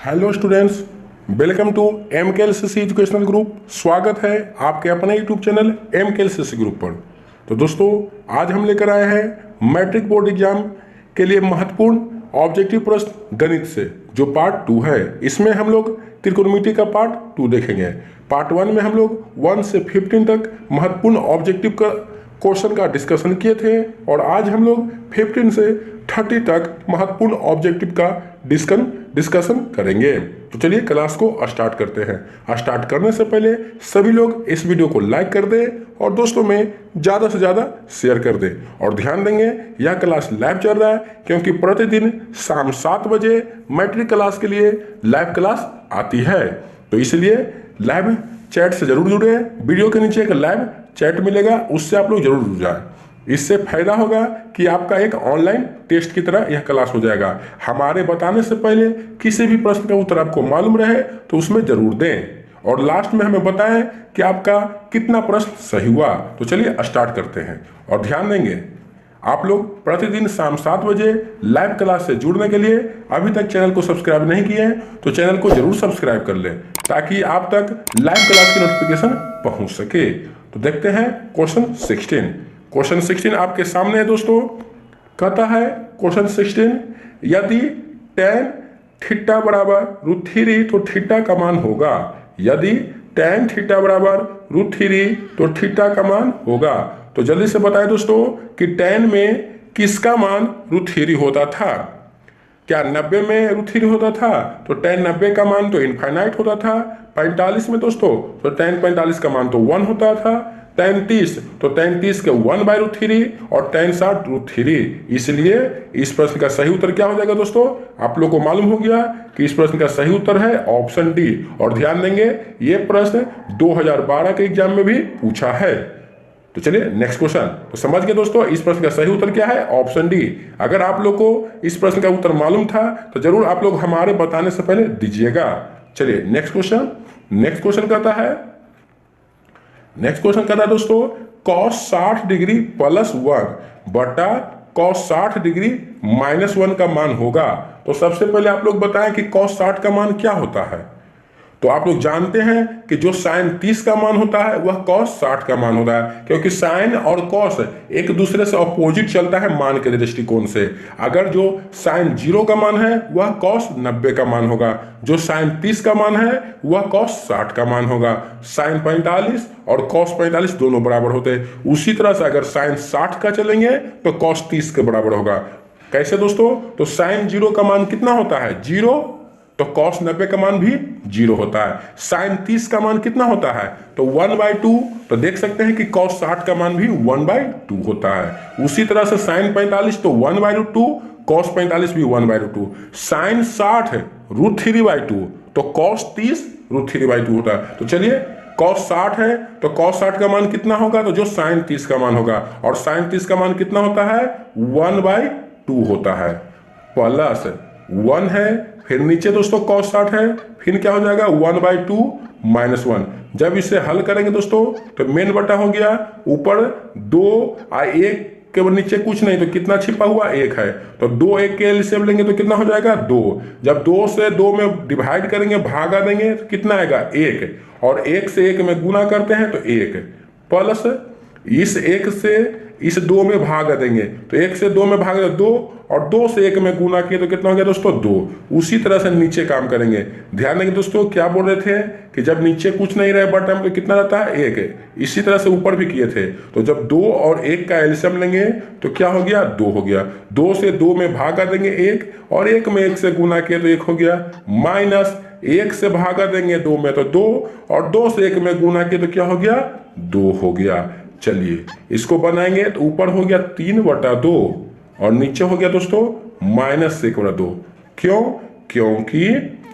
Hello students, welcome to MKLCC educational group. स्वागत है आपके अपने यूट्यूब चैनल MKLCC ग्रुप पर। तो दोस्तों, आज हम लेकर आए हैं मैट्रिक बोर्ड एग्जाम के लिए महत्वपूर्ण ऑब्जेक्टिव प्रश्न गणित से, जो पार्ट 2 है। इसमें हम लोग त्रिकोणमिति का पार्ट 2 देखेंगे। पार्ट 1 में हम लोग 1 से 15 तक महत्वपूर्ण ऑब्जेक्टिव का क्वेश्चन का डिस्कशन किए थे, और आज हम लोग 15 से 30 तक महत्वपूर्ण ऑब्जेक्टिव का डिस्कशन करेंगे। तो चलिए क्लास को स्टार्ट करते हैं। स्टार्ट करने से पहले सभी लोग इस वीडियो को लाइक कर दें और दोस्तों में ज़्यादा से ज़्यादा शेयर कर दें। और ध्यान देंगे, यह क्लास लाइव चल रहा है, क्योंकि प्रतिदिन शाम 7 बजे मैट्रिक क्लास के लिए लाइव क्लास आती है। तो इसलिए लाइव चैट से जरूर जुड़े। वीडियो के नीचे एक लाइव चैट मिलेगा, उससे आप लोग जरूर जुड़ जाए। इससे फायदा होगा कि आपका एक ऑनलाइन टेस्ट की तरह यह क्लास हो जाएगा। हमारे बताने से पहले किसी भी प्रश्न का उत्तर आपको मालूम रहे तो उसमें जरूर दें, और लास्ट में हमें बताएं कि आपका कितना प्रश्न सही हुआ। तो चलिए स्टार्ट करते हैं। और ध्यान देंगे, आप लोग प्रतिदिन शाम 7 बजे लाइव क्लास से जुड़ने के लिए अभी तक चैनल को सब्सक्राइब नहीं किए हैं तो चैनल को जरूर सब्सक्राइब कर लें, ताकि आप तक लाइव क्लास की नोटिफिकेशन पहुंच सके। तो देखते हैं क्वेश्चन 16। क्वेश्चन 16 आपके सामने है दोस्तों। कहता है क्वेश्चन 16, यदि tan थीटा बराबर √3 तो थीटा का मान होगा। यदि tan थीटा बराबर √3 तो थीटा का मान होगा। तो जल्दी से बताएं दोस्तों कि tan में किसका मान √3 होता था? क्या 90 में √3 होता था? तो tan 90 का मान तो इनफाइनाइट होता था। 45 में दोस्तों तो tan 45 का मान तो 1 होता था। tan 30 तो tan 30 के 1/√3 और tan 60 √3। इसलिए इस प्रश्न का सही उत्तर क्या हो जाएगा दोस्तों? आप लोग को मालूम हो गया कि इस प्रश्न का सही उत्तर है ऑप्शन डी। और ध्यान देंगे, ये प्रश्न 2012 के एग्जाम में भी पूछा है। तो चलिए नेक्स्ट क्वेश्चन। तो समझ गए दोस्तों, इस प्रश्न का सही उत्तर क्या है? Option D. अगर आप लोग को इस प्रश्न का उत्तर मालूम था तो जरूर आप लोग हमारे बताने से पहले दीजिएगा। चलिए नेक्स्ट क्वेश्चन। नेक्स्ट क्वेश्चन कहता है दोस्तों, cos 60 डिग्री +1 बटा cos 60 डिग्री -1 का मान होगा। तो सबसे पहले आप लोग बताएं कि cos 60 का मान क्या होता है। तो आप लोग जानते हैं कि जो sin 30 का मान होता है वह cos 60 का मान होता है, क्योंकि sin और cos एक दूसरे से अपोजिट चलता है मान के दृष्टिकोण से। अगर जो sin 0 का मान है वह cos 90 का मान होगा, जो sin 30 का मान है वह cos 60 का मान होगा। sin 45 और cos 45 दोनों बराबर होते हैं। उसी तरह से अगर sin 60 का चलेंगे तो cos 30 के बराबर होगा। कैसे दोस्तों? तो sin 0 का मान कितना होता है? 0। तो cos 90 का मान भी 0 होता है। sin 30 का मान कितना होता है? तो 1/2। तो देख सकते हैं कि cos 60 का मान भी 1/2 होता है। उसी तरह से sin 45 तो 1/2, cos 45 भी 1/2। sin 60 √3/2 तो cos 30 √3/2 होता है। तो चलिए, cos 60 है तो cos 60 का मान कितना होगा? तो जो sin 30 का मान होगा। और sin 30 का मान कितना होता है? 1/2 होता है। प्लस 1 है, फिर नीचे दोस्तों cos 60 है, फिर क्या हो जाएगा? 1/2 -1। जब इसे हल करेंगे दोस्तों तो मेन बटा हो गया, ऊपर 2 और 1 के नीचे कुछ नहीं, तो कितना छिपा हुआ? 1 है। तो 2 1 के एलसीएम लेंगे तो कितना हो जाएगा? 2। जब 2 से 2 में डिवाइड करेंगे, भागा देंगे, तो कितना आएगा? 1। और 1 से 1 में गुना करते हैं तो 1 प्लस इस 1 से इस 2 में भाग देंगे, तो 1 से 2 में भाग 2, और 2 से 1 में गुना किए तो कितना हो गया दोस्तों? 2। उसी तरह से नीचे काम करेंगे। ध्यान देंगे दोस्तों, क्या बोल रहे थे कि जब नीचे कुछ नहीं रहे बटन तो कितना रहता है? 1। इसी तरह से ऊपर भी किए थे। तो जब 2 और 1 का एलसीएम लेंगे तो क्या हो गया? 2 हो गया। 2 से 2 में भागा देंगे 1, और 1 में 1 से गुना किए तो 1 हो गया। माइनस 1 से भागा देंगे 2 में तो 2, और 2 से 1 में गुना किए तो क्या हो गया? 2 हो गया। चलिए इसको बनाएंगे तो ऊपर हो गया 3/2 और नीचे हो गया दोस्तों -1/2। क्यों? क्योंकि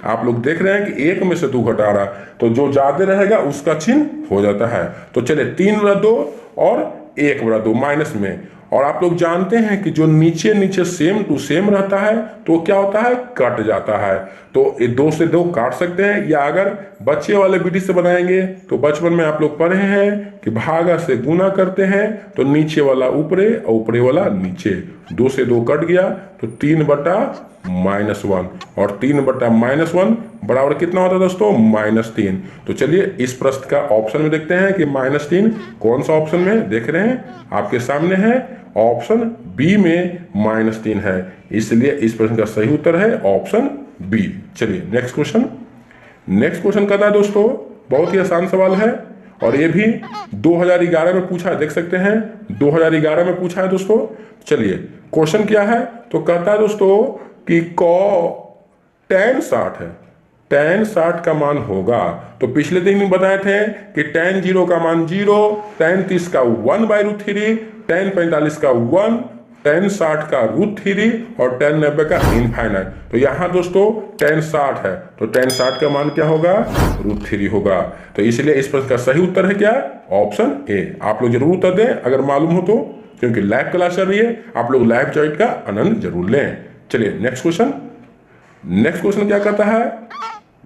आप लोग देख रहे हैं कि 1 में से 2 घटा रहा, तो जो ज्यादा रहेगा उसका चिन्ह हो जाता है। तो चलिए 3/2 और 1/2 माइनस में, और आप लोग जानते हैं कि जो नीचे नीचे सेम टू सेम रहता है तो क्या होता है, कट जाता है। तो ये 2 से 2 काट सकते हैं, या अगर बच्चे वाले विधि से बनाएंगे तो बचपन में आप लोग पढ़े हैं कि भागा से गुना करते हैं तो नीचे वाला ऊपरे और ऊपरे वाला नीचे, 2 से 2 कट गया तो 3/-1, और 3/-1 बराबर कितना होता है दोस्तों, -3। तो चलिए इस प्रश्न का ऑप्शन में देखते हैं कि -3 कौन सा ऑप्शन में देख रहे हैं, आपके सामने है ऑप्शन बी में -3 है, इसलिए इस प्रश्न का सही उत्तर है ऑप्शन बी। चलिए नेक्स्ट क्वेश्चन कहता है दोस्तों, बहुत ही आसान सवाल है और ये भी 2011 में पूछा है, देख सकते हैं 2011 में पूछा है दोस्तों। चलिए क्वेश्चन क्या है, तो कहता है दोस्तों कि tan 60 है, tan 60 का मान होगा, तो पिछले दिन में बताए थे कि tan 0 का मान 0, tan 30 का 1/√3, tan 45 का 1, tan 60 का √3 और tan 90 का इनफाइनाइट। तो यहाँ दोस्तों tan 60 है तो tan 60 का मान क्या होगा, √3 होगा। तो इसलिए इस प्रश्न का सही उत्तर है क्या, ऑप्शन ए। आप लोग जरूर उत्तर दें अगर मालूम हो तो, क्योंकि लाइव क्लास चल रही है, आप लोग लाइव चैट का आनंद जरूर लें। चलिए नेक्स्ट क्वेश्चन क्या कहता है,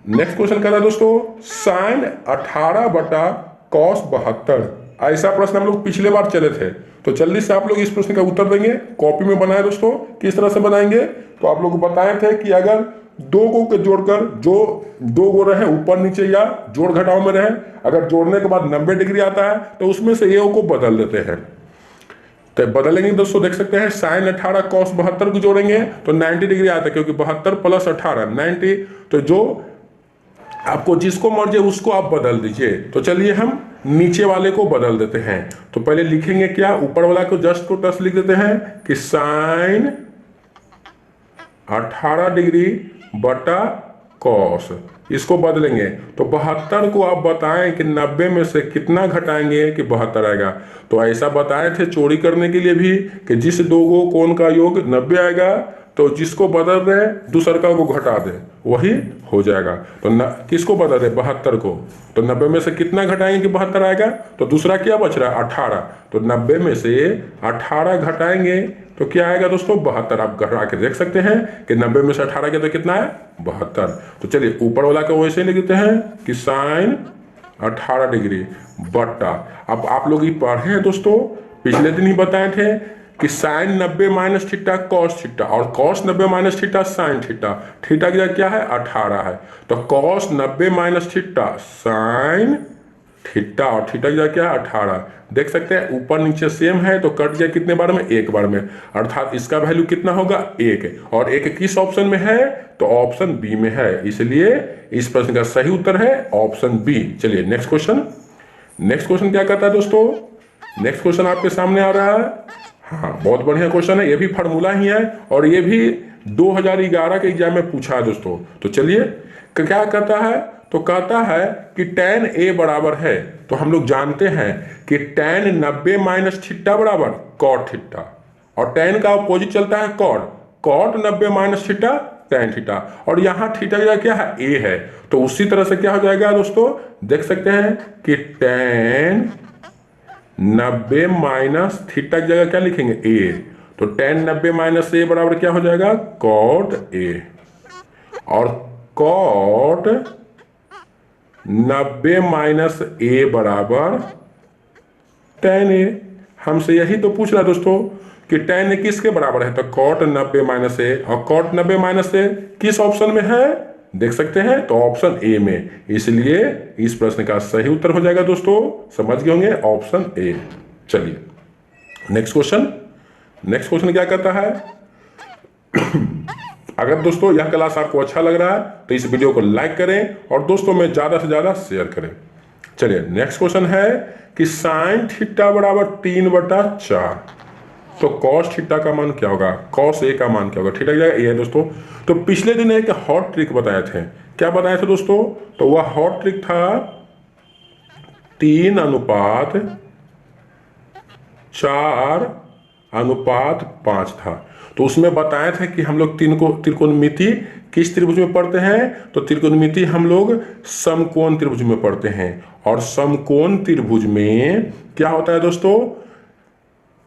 नेक्स्ट क्वेश्चन कहता है दोस्तों sin 18/cos 72। ऐसा प्रश्न हम लोग पिछले बार चले थे, तो जल्दी से आप लोग इस प्रश्न का उत्तर देंगे, कॉपी में बनाए दोस्तों। किस तरह से बनाएंगे, तो आप लोग बताए थे कि अगर 2 को के जोड़कर जो 2 गो रहे ऊपर नीचे या जोड़ घटाव में रहे, अगर जोड़ने के बाद 90 डिग्री आता है तो उसमें से ए को बदल देते हैं। तो बदलेंगे दोस्तों, देख सकते हैं sin 18 cos 72 को जोड़ेंगे तो 90 डिग्री आता है, क्योंकि 72 + 18 90। तो जो आपको जिसको मर्जी उसको आप बदल दीजिए। तो चलिए हम नीचे वाले को बदल देते हैं। तो पहले लिखेंगे क्या, ऊपर वाला को जस्ट को टच लिख देते हैं कि sin 18 डिग्री बटा cos, इसको बदलेंगे तो 72 को आप बताएं कि 90 में से कितना घटाएंगे कि 72 आएगा। तो ऐसा बताए थे चोरी करने के लिए भी कि जिस 2 कोण का योग 90 आएगा तो जिसको बदल रहे दूसरा को घटा दे वही हो जाएगा। तो किसको बदल रहे, 72 को, तो 90 में से कितना घटाएंगे कि 72 आएगा। तो दूसरा क्या बच रहा है, 18, तो 90 में से 18 घटाएंगे तो क्या आएगा दोस्तों, 72। आप घटा के देख सकते हैं कि 90 में से 18 के तो कितना है, 72। तो चलिए ऊपर वाला को वैसे लिख देते हैं कि sin 18 डिग्री बटा, अब आप लोग ये पढ़े हैं दोस्तों, पिछले दिन ही बताए थे कि sin 90 - थीटा cos थीटा और cos 90 - theta sin theta, theta की जगह क्या है, 18 है। तो cos 90 - थीटा sin थीटा और थीटा की जगह क्या है, 18। देख सकते हैं ऊपर नीचे सेम है तो कट गया कितने बार में, 1 बार में, अर्थात इसका वैल्यू कितना होगा, 1। और 1 किस ऑप्शन में है, तो ऑप्शन बी में है, इसलिए इस प्रश्न का सही उत्तर है ऑप्शन बी। चलिए नेक्स्ट क्वेश्चन क्या कहता है दोस्तों, नेक्स्ट क्वेश्चन आपके सामने आ रहा है। हाँ बहुत बढ़िया क्वेश्चन है, ये भी फार्मूला ही है और ये भी 2011 के एग्जाम में पूछा है दोस्तों। तो चलिए क्या कहता है, तो कहता है कि tan a बराबर है, तो हम लोग जानते हैं कि tan 90 - थीटा बराबर cot थीटा, और tan का अपोजिट चलता है cot 90 - थीटा tan थीटा, और यहाँ थीटा का क्या है, a है। तो उसी तरह से क्या हो जाएगा दोस्तों, देख सकते हैं कि tan 90 - थीटा की जगह क्या लिखेंगे, a, तो tan 90 - a बराबर क्या हो जाएगा, cot a, और cot 90 - a बराबर tan a। हमसे यही तो पूछ रहा दोस्तों कि tan a किसके बराबर है, तो cot 90 - a, और cot 90 - a किस ऑप्शन में है, देख सकते हैं तो ऑप्शन ए में, इसलिए इस प्रश्न का सही उत्तर हो जाएगा दोस्तों, समझ गए होंगे, ऑप्शन ए। चलिए नेक्स्ट क्वेश्चन क्या कहता है। अगर दोस्तों यह क्लास आपको अच्छा लग रहा है तो इस वीडियो को लाइक करें और दोस्तों में ज्यादा से ज्यादा शेयर करें। चलिए नेक्स्ट क्वेश्चन है कि sin थीटा बराबर 3/4, तो cos थीटा का मान क्या होगा, cos a का मान क्या होगा, थीटा की जगह a है दोस्तों। तो पिछले दिन एक हॉट ट्रिक बताए थे, क्या बताए थे दोस्तों, तो वह हॉट ट्रिक था 3:4:5 था। तो उसमें बताए थे कि हम लोग त्रिकोणमिति किस त्रिभुज में पढ़ते हैं, तो त्रिकोणमिति हम लोग समकोण त्रिभुज में पढ़ते हैं, और समकोण त्रिभुज में क्या होता है दोस्तों,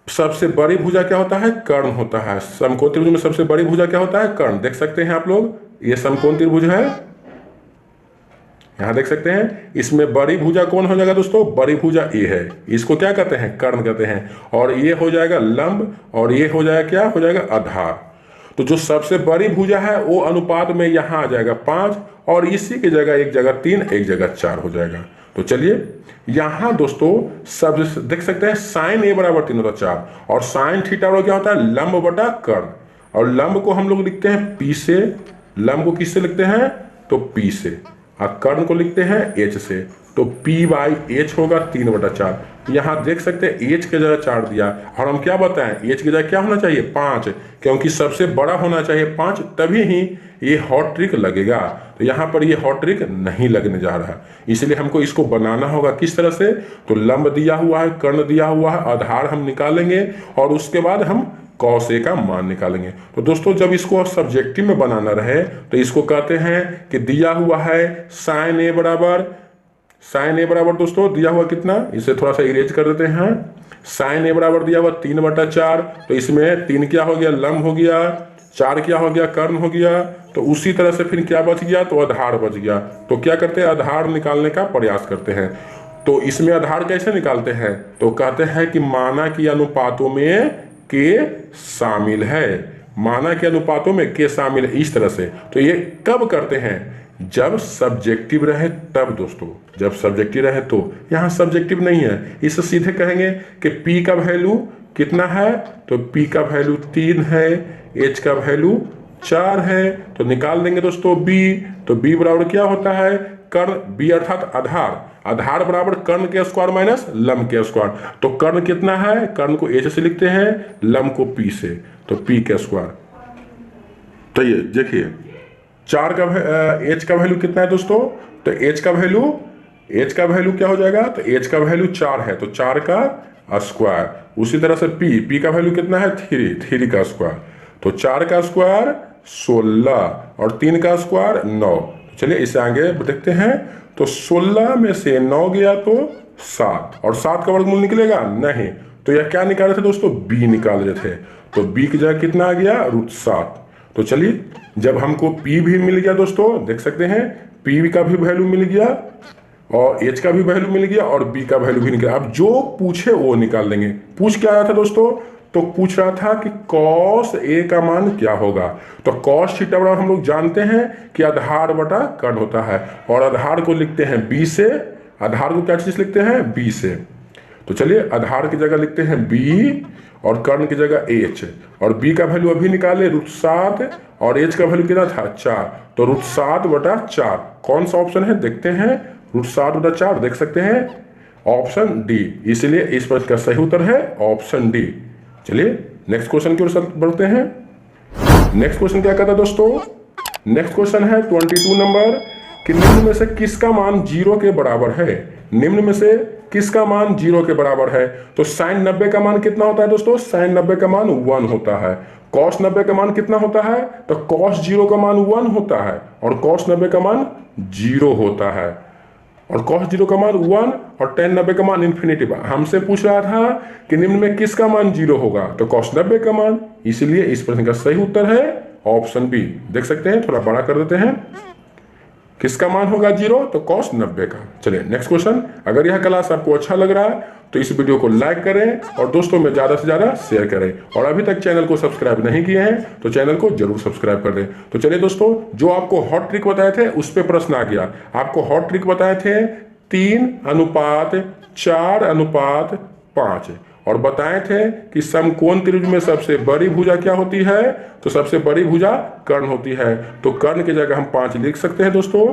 सबसे बड़ी भुजा क्या होता है? कर्ण होता है। समकोण त्रिभुज में सबसे बड़ी भुजा क्या होता है? कर्ण। देख सकते हैं आप लोग, ये समकोण त्रिभुज है, यहां देख सकते हैं। इसमें बड़ी भुजा कौन हो जाएगा दोस्तों? बड़ी भुजा ये है, इसको क्या कहते हैं? कर्ण कहते हैं। और ये हो जाएगा लंब, और ये हो जाएगा क्या हो जाएगा? आधार। तो जो सबसे बड़ी भुजा है वो अनुपात में यहां आ जाएगा 5, और इसी की जगह एक जगह 3, एक जगह 4 हो जाएगा। तो चलिए यहां दोस्तों सब देख सकते हैं, साइन ए बराबर 3 होता 4, और साइन थीटा बराबर क्या होता है? लंब बटा कर्ण। और लंब को हम लोग लिखते हैं पी से, लंब को किससे लिखते हैं? तो पी से। और कर्ण को लिखते हैं एच से, तो पी बाई एच होगा 3 बटा 4। यहाँ देख सकते हैं एच की जगह 4 दिया, और हम क्या बताएं? एच की जगह क्या होना चाहिए? 5, क्योंकि सबसे बड़ा होना चाहिए 5, तभी ही ये हॉट ट्रिक लगेगा। तो यहाँ पर ये हॉट ट्रिक नहीं लगने जा रहा, इसलिए हमको इसको बनाना होगा किस तरह से? तो लंब दिया हुआ है, कर्ण दिया हुआ है, आधार हम निकालेंगे, और उसके बाद हम कॉस ए का मान निकालेंगे। तो दोस्तों जब इसको सब्जेक्टिव में बनाना रहे तो इसको कहते हैं कि दिया हुआ है साइन ए बराबर दोस्तों दिया हुआ कितना, इसे थोड़ा सा इरेज कर देते हैं। साइन ए बराबर दिया हुआ 3 बटा 4, तो इसमें 3 क्या हो गया? लंब हो गया, 4 क्या हो गया? कर्ण हो गया। तो उसी तरह से फिर क्या बच गया? तो आधार बच गया। तो क्या करते हैं? आधार निकालने का प्रयास करते हैं। तो इसमें आधार कैसे निकालते हैं? तो कहते हैं कि माना की अनुपातों में के शामिल है, माना के अनुपातों में के शामिल है, इस तरह से। तो ये कब करते हैं? जब सब्जेक्टिव रहे तब दोस्तों, जब सब्जेक्टिव रहे तो। यहाँ सब्जेक्टिव नहीं है, इसे सीधे कहेंगे कि P का वैल्यू कितना है? तो P का वैल्यू 3 है, H का वैल्यू 4 है, तो निकाल देंगे दोस्तों B। तो B बराबर क्या होता है? कर्ण, B अर्थात आधार, आधार बराबर कर्ण के स्क्वायर माइनस लंब के स्क्वायर। तो कर्ण कितना है? कर्ण को H से लिखते हैं, लंब को P से, तो P के स्क्वायर। तो ये देखिए 4 का H का वैल्यू कितना है दोस्तों? तो H का वैल्यू क्या हो जाएगा? तो H का वैल्यू 4 है, तो 4 का स्क्वायर। उसी तरह से P का वैल्यू कितना है? 3 का स्क्वायर, तो 4 का स्क्वायर 16, और 3 का स्क्वायर 9। चलिए इसे आगे देखते हैं। तो 16 में से 9 गया तो 7, और 7 का वर्गमूल निकलेगा नहीं, तो यह क्या निकाल रहे थे दोस्तों? B निकाल रहे थे। तो B की जगह कितना आ गया? √7। तो चलिए जब हमको P भी मिल गया दोस्तों, देख सकते हैं P का भी वैल्यू मिल गया, और H का भी वैल्यू मिल गया, और B का वैल्यू भी निकल गया। अब जो पूछे वो निकाल देंगे। पूछ क्या आया था दोस्तों? तो पूछ रहा था कि cos A का मान क्या होगा। तो cos थीटा बराबर हम लोग जानते हैं कि आधार बटा कर्ण होता है, और आधार को लिखते हैं B से, आधार को क्या चीज लिखते हैं? B से। तो चलिए आधार की जगह लिखते हैं B, और कर्ण की जगह H, और B का वैल्यू अभी निकाले √7, और H का वैल्यू कितना था? 4, तो √7 बटा 4 कौन सा ऑप्शन है? देखते हैं। √7 बटा 4 देख सकते हैं, ऑप्शन डी। इसलिए इस प्रश्न का सही उत्तर है ऑप्शन डी। चलिए नेक्स्ट क्वेश्चन की ओर बढ़ते हैं। नेक्स्ट क्वेश्चन क्या कहता है दोस्तों? नेक्स्ट क्वेश्चन है 22 नंबर, कि निम्न में से किसका मान 0 के बराबर है? निम्न में से किसका मान 0 के बराबर है? तो साइन 90 का मान कितना होता है दोस्तों? साइन 90 का मान 1 होता है। कॉस 90 का मान कितना होता है? तो कॉस 0 का मान 1 होता है, और कॉस 90 का मान 0 होता है, और cos 0 का मान 1, और tan 90 का मान इन्फिनिटी। हमसे पूछ रहा था कि निम्न में किसका मान 0 होगा? तो cos 90 का मान। इसलिए इस प्रश्न का सही उत्तर है ऑप्शन बी। देख सकते हैं, थोड़ा बड़ा कर देते हैं। किसका मान होगा 0? तो cos 90 का। चलिए नेक्स्ट क्वेश्चन। अगर यह क्लास आपको अच्छा लग रहा है तो इस वीडियो को लाइक करें, और दोस्तों में ज़्यादा से ज़्यादा शेयर करें, और अभी तक चैनल को सब्सक्राइब नहीं किए हैं तो चैनल को जरूर सब्सक्राइब कर दें। तो चलिए दोस्तों, जो आपको हॉट ट्रिक बताए थे उस पर प्रश्न आ गया। आपको हॉट ट्रिक बताए थे 3:4:5, और बताए थे कि समकोण त्रिभुज में सबसे बड़ी भुजा क्या होती है? तो सबसे बड़ी भुजा कर्ण होती है। तो कर्ण की जगह हम 5 लिख सकते हैं दोस्तों,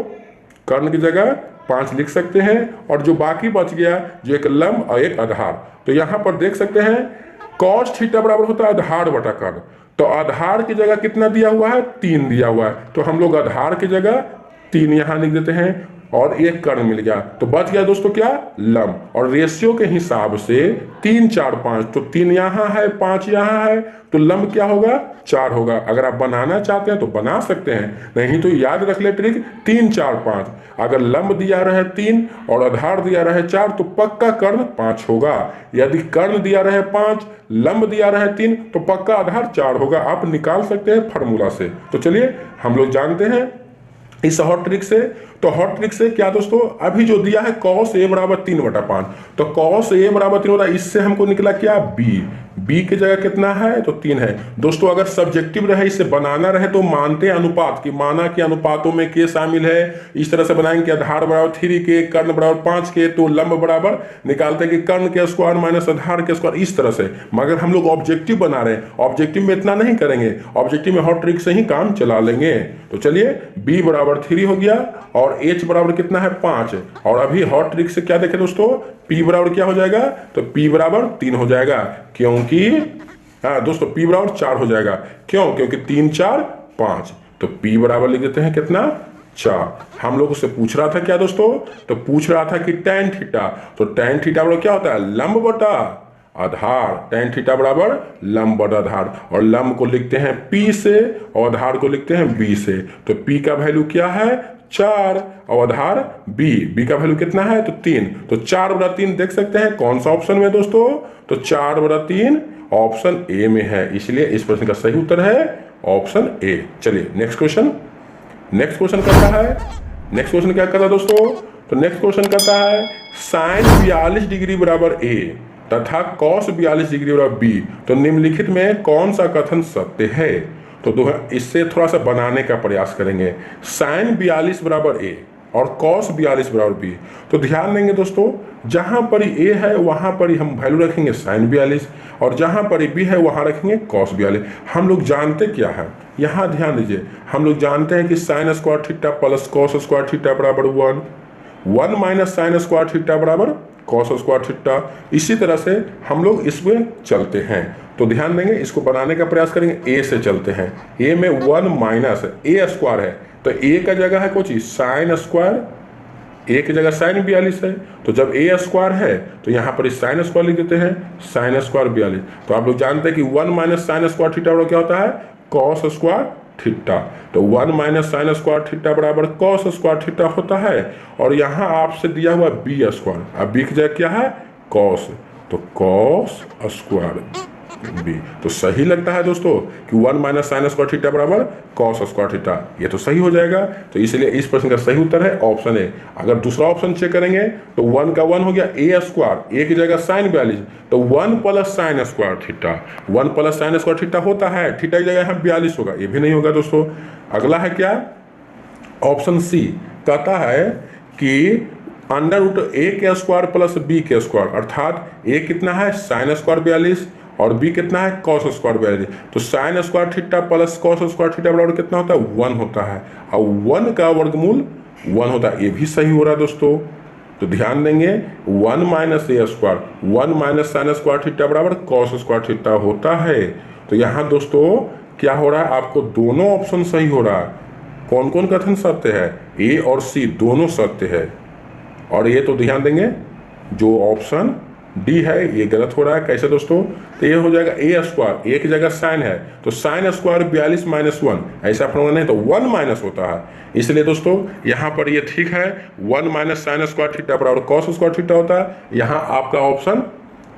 कर्ण की जगह 5 लिख सकते हैं, और जो बाकी बच गया, जो एक लंब और एक आधार। तो यहाँ पर देख सकते हैं cos थीटा बराबर होता है आधार बटा कर्ण। तो आधार की जगह कितना दिया हुआ है? 3 दिया हुआ है, तो हम लोग आधार की जगह 3 यहाँ लिख देते हैं। और एक कर्ण मिल गया, तो बच गया दोस्तों क्या, लंब। और रेशियो के हिसाब से 3 4 5, तो 3 यहाँ है 5 यहाँ है, तो लंब क्या होगा, 4 होगा। अगर आप बनाना चाहते हैं तो बना सकते हैं, नहीं तो याद रख ले ट्रिक 3 4 5। अगर लंब दिया रहे 3 और आधार दिया रहे 4 तो पक्का कर्ण 5 होगा। यदि कर्ण दिया रहे 5, लंब दिया रहे 3 तो पक्का आधार 4 होगा। आप निकाल सकते हैं फार्मूला से। तो चलिए हम लोग जानते हैं इस हॉट ट्रिक से। तो हॉट ट्रिक से क्या दोस्तों, अभी जो दिया है cos a बराबर 3/5, तो cos a बराबर 3/5, इससे हमको निकला क्या, b की जगह कितना है, तो 3 है। दोस्तों अगर सब्जेक्टिव रहे, इसे बनाना रहे तो मानते हैं अनुपात की, माना कि अनुपातों में k शामिल है, इस तरह से बनाएंगे कि आधार बराबर 3k, कर्ण बराबर 5k, तो लंब बराबर निकालते हैं कि कर्ण के स्क्वायर माइनस आधार के स्क्वायर, इस तरह से। मगर हम लोग ऑब्जेक्टिव बना रहे हैं, ऑब्जेक्टिव में इतना नहीं करेंगे, ऑब्जेक्टिव में हॉट ट्रिक से ही काम चला लेंगे। तो चलिए b बराबर 3 हो गया और h बराबर कितना है, 5। और अभी हॉट ट्रिक से क्या देखें दोस्तों, p बराबर क्या हो जाएगा, तो p बराबर 3 हो जाएगा, क्योंकि दोस्तों p बराबर 4 हो जाएगा। क्यों, क्योंकि 3 4 5, तो p बराबर लिख देते हैं कितना, 4। हम लोग उससे पूछ रहा था क्या दोस्तों, तो पूछ रहा था कि tan थीटा, तो tan थीटा बराबर क्या होता है, लंब बटा आधार। tan थीटा बराबर लंब बटा आधार, और लंब को लिखते हैं p से और आधार को लिखते हैं b से। तो p का वैल्यू क्या है, 4, और आधार b का वैल्यू कितना है, तो 3। तो 4/3 देख सकते हैं कौन सा ऑप्शन में दोस्तों, तो 4/3 ऑप्शन ए में है। इसलिए इस प्रश्न का सही उत्तर है ऑप्शन ए। चलिए नेक्स्ट क्वेश्चन। नेक्स्ट क्वेश्चन करता है, नेक्स्ट क्वेश्चन क्या करता है दोस्तों, तो नेक्स्ट क्वेश्चन करता है साइन 42 डिग्री बराबर a तथा cos 42 डिग्री बराबर b, तो निम्नलिखित में कौन सा कथन सत्य है। तो इससे थोड़ा सा बनाने का प्रयास करेंगे। साइन 42 बराबर a और cos 42 बराबर b, तो ध्यान देंगे दोस्तों, जहां पर a है वहां पर ही हम वैल्यू रखेंगे साइन 42, और जहां पर b है वहां रखेंगे cos 42। हम लोग जानते क्या है, यहां ध्यान दीजिए, हम लोग जानते हैं कि sine square theta plus cos square theta बराबर 1 माइनस साइन स्क्वायर थीटा बराबर cos स्क्वायर थीटा। इसी तरह से हम लोग इसमें चलते हैं, तो ध्यान देंगे, इसको बनाने का प्रयास करेंगे। a से चलते हैं, a में 1 माइनस a स्क्वायर है, तो a का जगह है कुछ साइन स्क्वायर, a की जगह साइन 42 है, तो जब a स्क्वायर है तो यहाँ पर साइन स्क्वायर लिख देते हैं, साइन स्क्वायर 42। तो आप लोग जानते हैं कि 1 माइनस साइन स्क्वायर थीटा बराबर क्या होता है, cos स्क्वायर थीटा। तो 1 माइनस साइन स्क्वायर थीटा बराबर cos स्क्वायर थीटा होता है, और यहाँ आपसे दिया हुआ b स्क्वायर, अब b की जगह क्या है, cos, तो cos स्क्वायर b। तो सही लगता है दोस्तों कि 1 माइनस साइन स्क्वायर थीटा बराबर cos स्क्वायर थीटा, ये तो सही हो जाएगा। तो इसलिए इस प्रश्न का सही उत्तर है ऑप्शन ए। अगर दूसरा ऑप्शन चेक करेंगे तो 1 का 1 हो गया a स्क्वायर, a की जगह साइन 42, तो 1 plus sign square theta, 1 plus sign square theta होता है, थीटा की जगह हम 42 होगा, ये भी नहीं होगा दोस्तों। अगला है क्या, ऑप्शन सी, कहता है कि अंडर रूट a के स्क्वायर प्लस b के स्क्वायर, अर्थात a कितना है साइन स्क्वायर 42 और b कितना है cos स्क्वायर 42, तो sign square theta plus cos square theta बराबर कितना होता है, 1 होता है, और 1 का वर्गमूल 1 होता है, ये भी सही हो रहा है दोस्तों। तो ध्यान देंगे 1 minus a square, 1 minus sign square theta बराबर cos स्क्वायर थीटा होता है। तो यहाँ दोस्तों क्या हो रहा है, आपको दोनों ऑप्शन सही हो रहा है। कौन कौन कथन सत्य है, a और c दोनों सत्य है। और ये तो ध्यान देंगे जो ऑप्शन डी है ये गलत हो रहा है। कैसे दोस्तों, तो ये हो जाएगा a स्क्वायर, a की जगह साइन है, तो साइन स्क्वायर 42 माइनस 1, ऐसा फॉर्मूला नहीं तो 1 माइनस होता है। इसलिए दोस्तों यहाँ पर ये ठीक है, 1 माइनस साइन स्क्वायर थीटा बराबर cos स्क्वायर थीटा होता है। यहाँ आपका ऑप्शन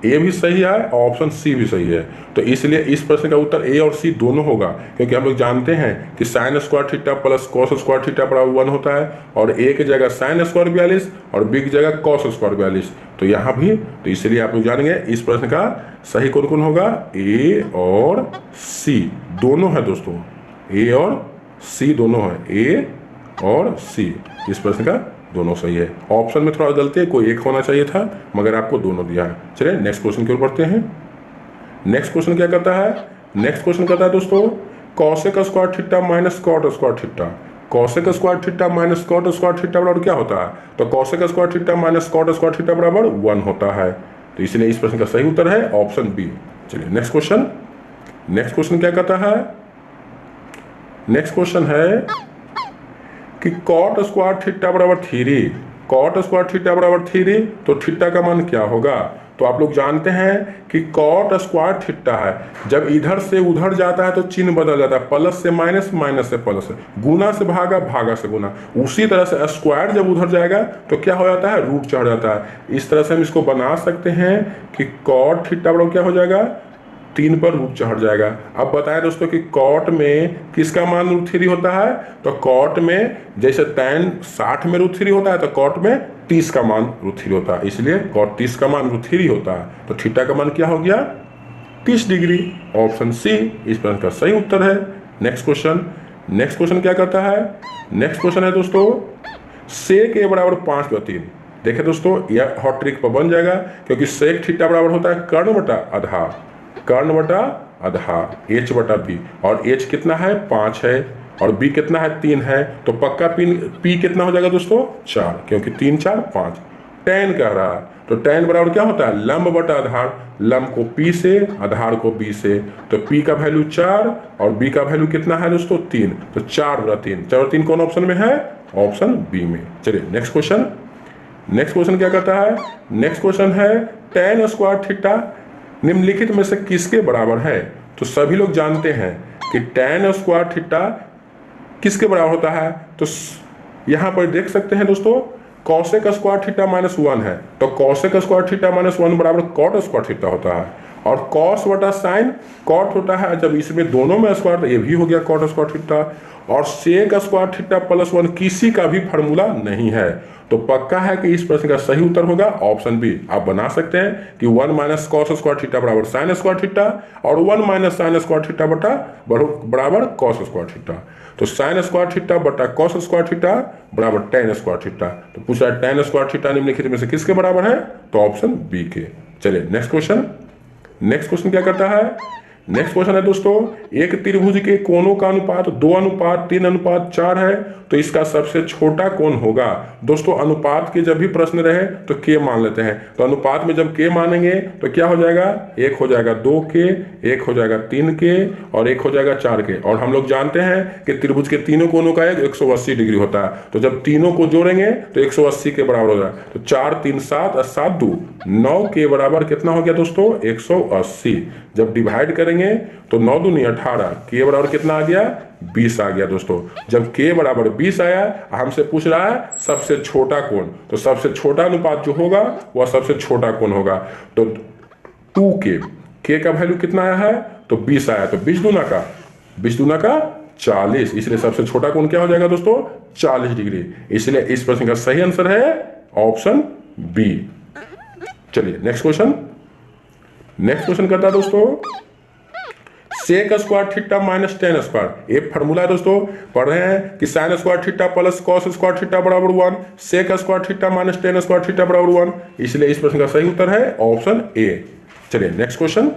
ए भी सही है और ऑप्शन सी भी सही है। तो इसलिए इस प्रश्न का उत्तर ए और सी दोनों होगा, क्योंकि हम लोग जानते हैं कि sine square theta plus cos square theta बराबर 1 होता है, और ए की जगह साइन स्क्वायर 42 और बी की जगह cos स्क्वायर 42, तो यहाँ भी। तो इसलिए आप लोग जानेंगे इस प्रश्न का सही कौन कौन होगा, ए और सी दोनों है दोस्तों, ए और सी दोनों है, ए और सी, इस प्रश्न का दोनों सही है। ऑप्शन में थोड़ा गलती है, कोई एक होना चाहिए था, मगर आपको दोनों दिया है। चलिए नेक्स्ट क्वेश्चन की ओर बढ़ते हैं। नेक्स्ट क्वेश्चन क्या करता है, नेक्स्ट क्वेश्चन करता है दोस्तों cosec square theta minus cot square theta, cosec square theta minus cot square theta बराबर क्या होता है, तो cosec square theta minus cot square theta बराबर 1 होता है। तो इसलिए इस प्रश्न का सही उत्तर है ऑप्शन बी। चलिए नेक्स्ट क्वेश्चन। नेक्स्ट क्वेश्चन क्या कहता है, नेक्स्ट क्वेश्चन है कि कॉट स्क्वायर थीटा बराबर 3, कॉट स्क्वायर थीटा बराबर 3, तो थीटा का मान क्या होगा? तो आप लोग जानते हैं कि कॉट स्क्वायर थीटा है, जब इधर से उधर जाता है तो चिन्ह बदल जाता है, प्लस से माइनस, माइनस से प्लस, गुना से भागा, भागा से गुना। उसी तरह से स्क्वायर जब उधर जाएगा तो क्या हो जाता है? रूट चढ़ जाता है। इस तरह से हम इसको बना सकते हैं कि कॉट थीटा बराबर क्या हो जाएगा? 3 पर रूट चढ़ जाएगा। अब बताएं दोस्तों कि कॉट में किसका मान √3 होता है? तो कॉट में जैसे tan 60 में √3 होता है, तो कॉट में 30 का मान √3 होता है, इसलिए कॉट 30 का मान √3 होता है। तो थीटा का मान क्या हो गया? 30 डिग्री। ऑप्शन सी इस प्रश्न का सही उत्तर है। नेक्स्ट क्वेश्चन, नेक्स्ट क्वेश्चन क्या कहता है? नेक्स्ट क्वेश्चन है दोस्तों सेक a बराबर 5/3। देखिए दोस्तों यह हॉट ट्रिक पर बन जाएगा, क्योंकि सेक थीटा बराबर होता है कर्ण बटा आधार, कर्ण बटा आधार h/b, और h कितना है? 5 है, और b कितना है? 3 है, तो पक्का p कितना हो जाएगा दोस्तों? 4, क्योंकि 3 4 5। tan कह रहा है, तो tan बराबर क्या होता है? लंब बटा आधार, लंब को p से, आधार को b से, तो p का वैल्यू 4 और b का वैल्यू कितना है दोस्तों? 3, तो 4/3, 4/3 कौन ऑप्शन में है? ऑप्शन बी में। चलिए नेक्स्ट क्वेश्चन, नेक्स्ट क्वेश्चन क्या कहता है? नेक्स्ट क्वेश्चन है tan स्क्वायर थीटा निम्नलिखित में से किसके बराबर है? तो सभी लोग जानते हैं कि tan स्क्वायर थीटा किसके बराबर होता है? तो यहाँ पर देख सकते हैं दोस्तों कॉसेक स्क्वायर थीटा -1 है, तो कॉसेक स्क्वायर थीटा -1 बराबर कॉट स्क्वायर थीटा होता है, और कॉस बटा साइन कॉट होता है, जब इसमें दोनों में स्क्वायर तो ये भी हो गया कॉट स्क्वायर थीटा, और सेक स्क्वायर थीटा +1 किसी का भी फार्मूला नहीं है। तो पक्का है कि इस प्रश्न का सही उत्तर होगा ऑप्शन बी। आप बना सकते हैं कि 1 - कॉस स्क्वायर थीटा बराबर साइन स्क्वायर थीटा, और 1 - साइन स्क्वायर थीटा बराबर कॉस स्क्वायर थीटा। तो साइन स्क्वायर थीटा बटा कॉस स्क्वायर थीटा बराबर tan स्क्वायर थीटा। तो पूछा है tan स्क्वायर थीटा निम्नलिखित में से किसके बराबर है? तो ऑप्शन बी के। चलिए नेक्स्ट क्वेश्चन, नेक्स्ट क्वेश्चन क्या करता है? नेक्स्ट क्वेश्चन है दोस्तों एक त्रिभुज के कोणों का अनुपात 2:3:4 है, तो इसका सबसे छोटा कोण होगा। दोस्तों अनुपात के जब भी प्रश्न रहे तो k मान लेते हैं, तो अनुपात में जब k मानेंगे तो क्या हो जाएगा? 1 हो जाएगा 2k, 1 हो जाएगा 3k, और 1 हो जाएगा 4k। और हम लोग जानते हैं कि त्रिभुज के तीनों कोणों का 180 डिग्री होता है, तो जब तीनों को जोड़ेंगे तो 180 के बराबर हो जाएगा। तो 4 3 7 और 7 2 9 के बराबर कितना हो गया दोस्तों? 180। जब डिवाइड करेंगे तो 9 दूनी 18, के बराबर कितना आ गया? 20 आ गया दोस्तों। जब के बराबर 20 आया, हमसे पूछ रहा है सबसे छोटा कोण, तो सबसे छोटा अनुपात जो होगा वह सबसे छोटा कोण होगा। तो 2k, के का वैल्यू कितना आया है? तो 20 आया, तो 20 दूना का 40, इसलिए सबसे छोटा कोण क्या हो जाएगा दोस्तों? 40 डिग्री। इसलिए इस प्रश्न का सही आंसर है ऑप्शन बी। चलिए नेक्स्ट क्वेश्चन, नेक्स्ट क्वेश्चन करता है दोस्तों sec square theta -tan square. एक फार्मूला है दोस्तों, पढ़ रहे हैं कि sine square theta plus cos square theta बराबर 1, sec square theta -tan square theta बराबर 1, इसलिए इस प्रश्न का सही उत्तर है ऑप्शन ए। चलिए नेक्स्ट क्वेश्चन,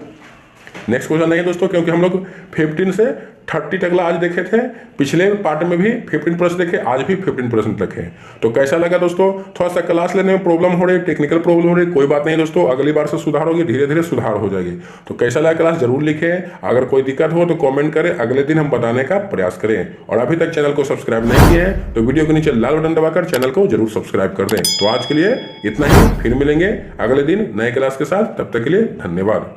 नेक्स्ट क्वेश्चन नहीं दोस्तों, क्योंकि हम लोग 15 से 30 तक आज देखे थे, पिछले पार्ट में भी 15 प्रश्न देखे, आज भी 15 प्रश्न देखे। तो कैसा लगा दोस्तों? थोड़ा सा क्लास लेने में प्रॉब्लम हो रही है, टेक्निकल प्रॉब्लम हो रही है, कोई बात नहीं दोस्तों, अगली बार से सुधार होगी, धीरे धीरे सुधार हो जाएगी। तो कैसा लगा क्लास जरूर लिखें, अगर कोई दिक्कत हो तो कॉमेंट करें, अगले दिन हम बताने का प्रयास करें। और अभी तक चैनल को सब्सक्राइब नहीं किए हैं तो वीडियो के नीचे लाल बटन दबाकर चैनल को जरूर सब्सक्राइब कर दें। तो आज के लिए इतना ही, फिर मिलेंगे अगले दिन नए क्लास के साथ, तब तक के लिए धन्यवाद।